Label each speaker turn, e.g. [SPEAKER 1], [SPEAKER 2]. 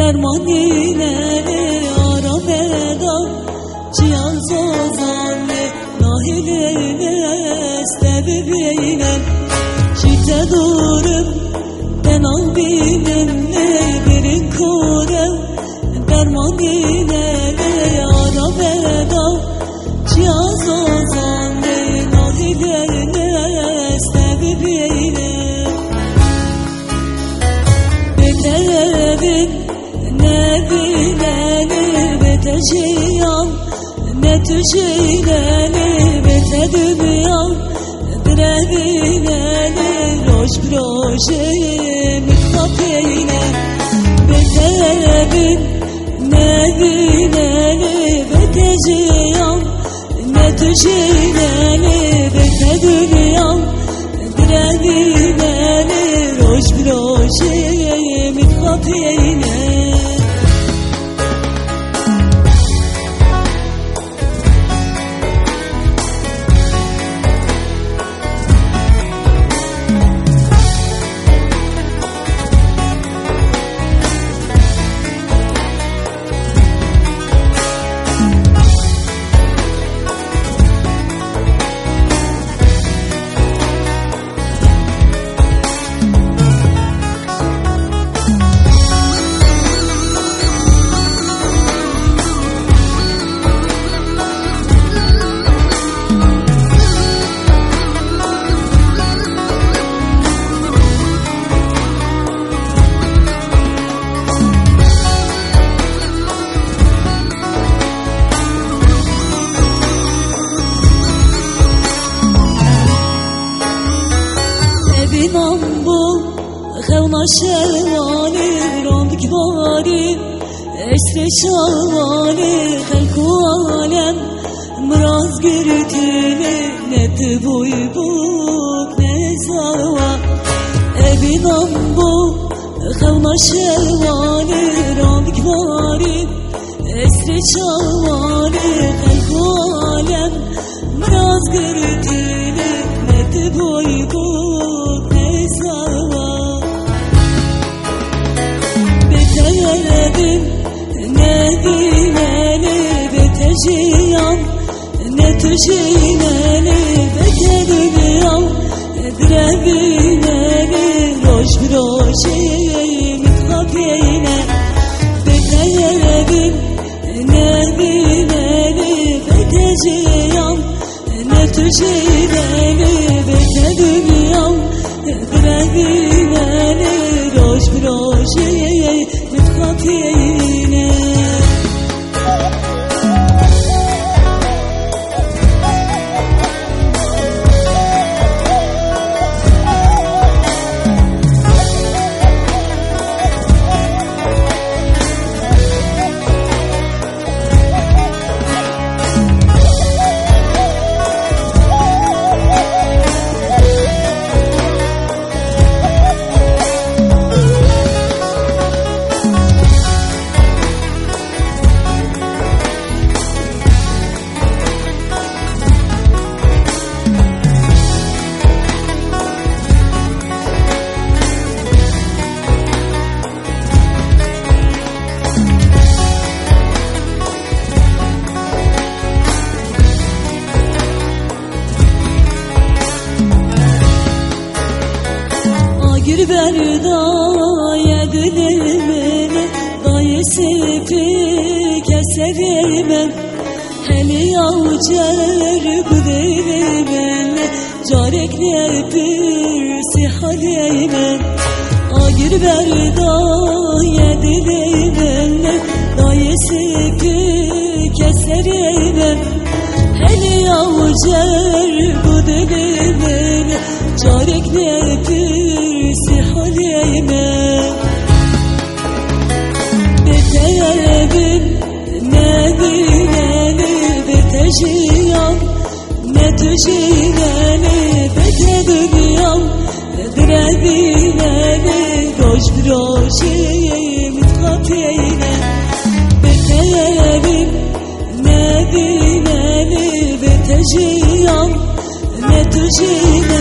[SPEAKER 1] derman ineli aramedan cihaz ozanlı nahilene sebebiynen şite durum ben albinimle birin kore derman ineli aramedan cihaz ozanlı nahilene sebebiynen beterin ne bilenir beteciyam ne tüceylenir bete dünyam direbilenir roş proje mitkapeyne beterin ne bilenir beteciyam ne tüceylenir bete dünyam direbilenir roş proje mitkapeyne bu xevna şevali randık bari esre şavali xelku alem mraz girtili ne boy buk ne zava evinam bu xevna şevali randık bari esre şavali xelku alem mraz girtili ne boy buk ne zava beterin ne bilenir beteciyam ne tüceylenir bete dünyam direbilenir roş proje mitkapeyne beterin ne bilenir beteciyam ne tüceylenir bete dünyam direbilenir roş proje mitkapeyne Gir berdaya dilimini dayı sepi keserimem Heli yavcer bu dilimini carek ne bir sihaleymen Gir berdaya dilimini dayı sepi keserimem Heli yavcer bu dilimini carek ne bir sihaleyme beterin ne bilenir beteciyam ne tüceylenir bete dünyam direbilenir roş proje mitkapeyne beterin ne bilenir beteciyam ne tüceylenir